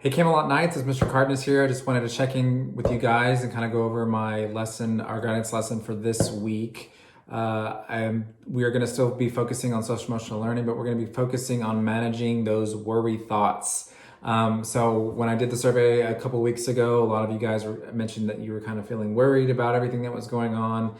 Hey Camelot Knights, it's Mr. Cardenas here. I just wanted to check in with you guys and kind of go over my lesson, our guidance lesson for this week. We are going to still be focusing on social emotional learning, but we're going to be focusing on managing those worry thoughts. So when I did the survey a couple weeks ago, a lot of you guys mentioned that you were kind of feeling worried about everything that was going on,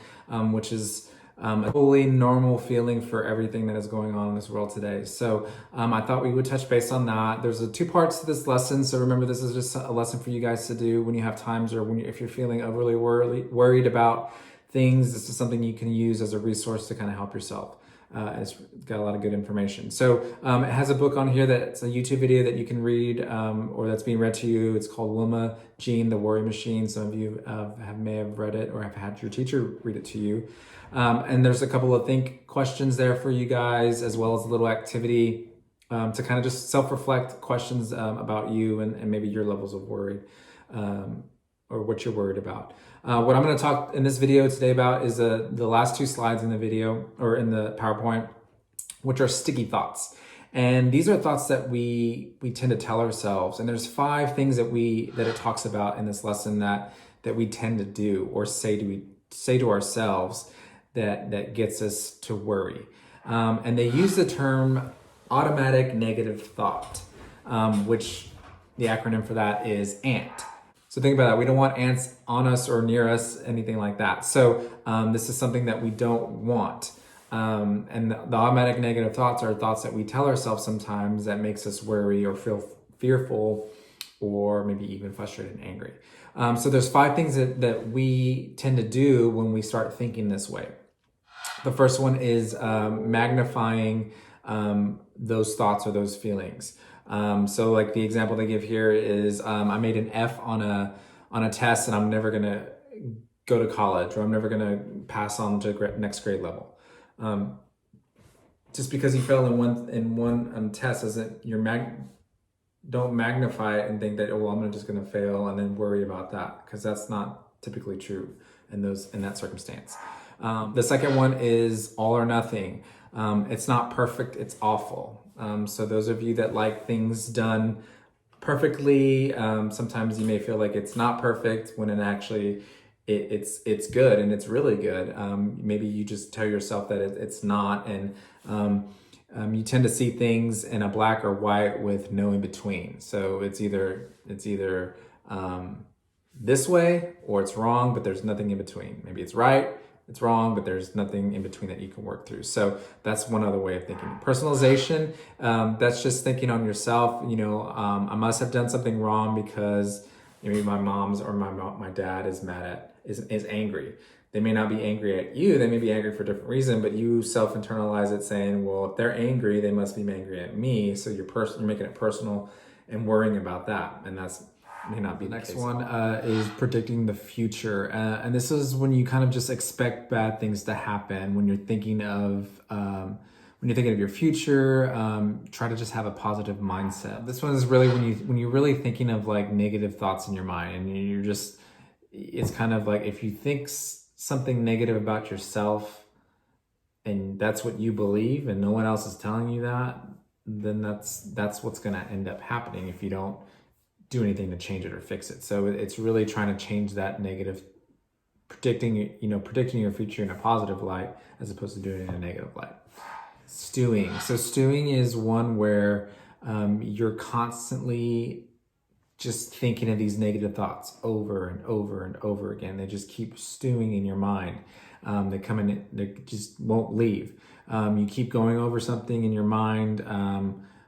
which is a totally normal feeling for everything that is going on in this world today. So I thought we would touch base on that. There's two parts to this lesson. So remember, this is just a lesson for you guys to do when you have times or if you're feeling overly worried about things. This is something you can use as a resource to kind of help yourself. It's got a lot of good information. So it has a book on here that's a YouTube video that you can read or that's being read to you. It's called Wilma Jean, The Worry Machine. Some of you may have read it or have had your teacher read it to you. And there's a couple of think questions there for you guys, as well as a little activity to kind of just self-reflect questions about you and maybe your levels of worry or what you're worried about. What I'm going to talk in this video today about is the last two slides in the video or in the PowerPoint, which are sticky thoughts. And these are thoughts that we tend to tell ourselves. And there's 5 things that it talks about in this lesson that we tend to do or say to ourselves that gets us to worry. And they use the term automatic negative thought, which the acronym for that is ANT. So think about that. We don't want ants on us or near us, anything like that. So this is something that we don't want. And the automatic negative thoughts are thoughts that we tell ourselves sometimes that makes us worry or feel fearful or maybe even frustrated and angry. So there's 5 things that we tend to do when we start thinking this way. The first one is magnifying those thoughts or those feelings. So like the example they give here is I made an F on a test and I'm never gonna go to college, or I'm never gonna pass on to next grade level. Just because you fail in one test doesn't don't magnify it and think that, oh well, I'm just gonna fail and then worry about that, because that's not typically true in that circumstance. The second one is all or nothing. It's not perfect, it's awful. So those of you that like things done perfectly, sometimes you may feel like it's not perfect when it's good and it's really good. Maybe you just tell yourself that it's not, and you tend to see things in a black or white with no in between. So it's either this way or it's wrong, but there's nothing in between. Maybe it's right, it's wrong, but there's nothing in between that you can work through. So that's one other way of thinking. Personalization, that's just thinking on yourself. I must have done something wrong because maybe my mom's or my dad is is angry. They may not be angry at you. They may be angry for a different reason, but you self-internalize it saying, well, if they're angry, they must be angry at me. So you're making it personal and worrying about that. And that's may not be the next one is predicting the future, and this is when you kind of just expect bad things to happen when you're thinking of your future. Try to just have a positive mindset. This one is really when you're really thinking of like negative thoughts in your mind, and it's kind of like if you think something negative about yourself and that's what you believe and no one else is telling you that, then that's what's going to end up happening if you don't do anything to change it or fix it. So it's really trying to change that negative, predicting your future in a positive light as opposed to doing it in a negative light. Stewing. So stewing is one where you're constantly just thinking of these negative thoughts over and over and over again. They just keep stewing in your mind. They come in, they just won't leave. You keep going over something in your mind,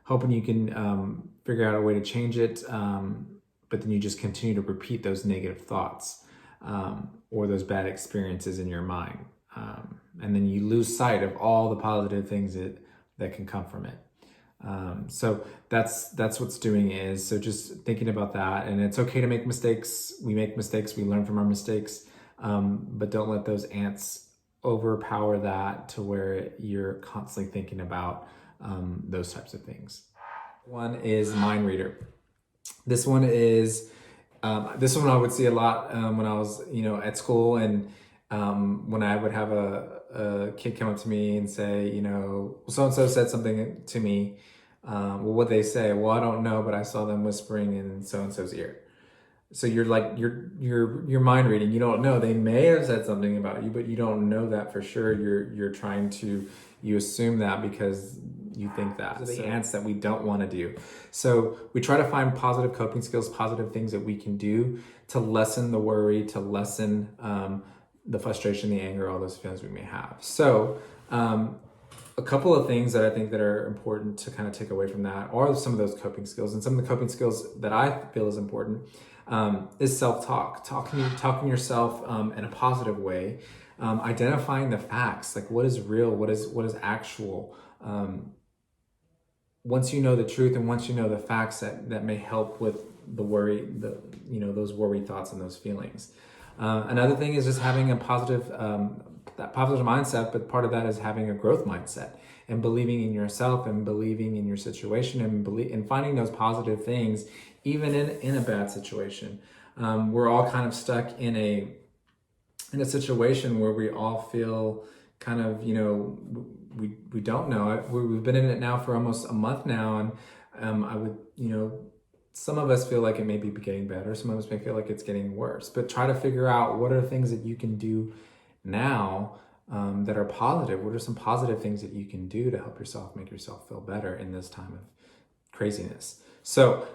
hoping you can figure out a way to change it, but then you just continue to repeat those negative thoughts or those bad experiences in your mind. And then you lose sight of all the positive things that can come from it. So that's what stewing is. So just thinking about that, and it's okay to make mistakes. We make mistakes, we learn from our mistakes, but don't let those ants overpower that to where you're constantly thinking about those types of things. One is mind reader. This one I would see a lot when I was at school, and when I would have a kid come up to me and say, so and so said something to me, Well, what they say, well, I don't know, but I saw them whispering in so and so's ear. So you're like you're mind reading. You don't know. They may have said something about you, but you don't know that for sure. You're trying to, you assume that because you think that. Those are the ants that we don't want to do. So we try to find positive coping skills, positive things that we can do to lessen the worry, to lessen the frustration, the anger, all those feelings we may have. So a couple of things that I think that are important to kind of take away from that are some of those coping skills. And some of the coping skills that I feel is important is self-talk, talking yourself in a positive way, identifying the facts, like what is real, what is actual. Once you know the truth and once you know the facts, that may help with the worry, those worry thoughts and those feelings. Another thing is just having a positive that positive mindset, but part of that is having a growth mindset and believing in yourself and believing in your situation and finding those positive things even in a bad situation. We're all kind of stuck in a situation where we all feel kind of, we don't know. We've been in it now for almost a month now, and I would, some of us feel like it may be getting better. Some of us may feel like it's getting worse. But try to figure out what are things that you can do now that are positive. What are some positive things that you can do to help yourself, make yourself feel better in this time of craziness? So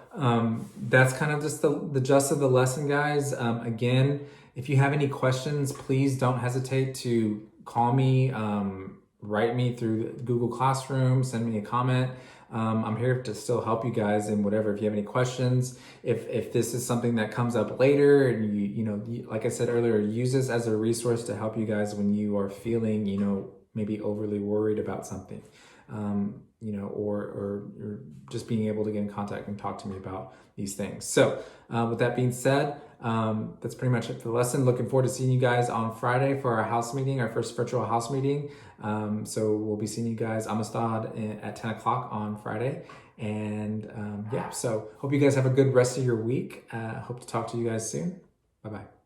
that's kind of just the gist of the lesson, guys. Again, if you have any questions, please don't hesitate to call me, write me through Google Classroom, send me a comment. I'm here to still help you guys in whatever. If you have any questions, if this is something that comes up later, and you like I said earlier, use this as a resource to help you guys when you are feeling, maybe overly worried about something, or just being able to get in contact and talk to me about these things. So with that being said, that's pretty much it for the lesson. Looking forward to seeing you guys on Friday for our house meeting, our first virtual house meeting. So we'll be seeing you guys Amistad at 10 o'clock on Friday. And so hope you guys have a good rest of your week. Hope to talk to you guys soon. Bye-bye.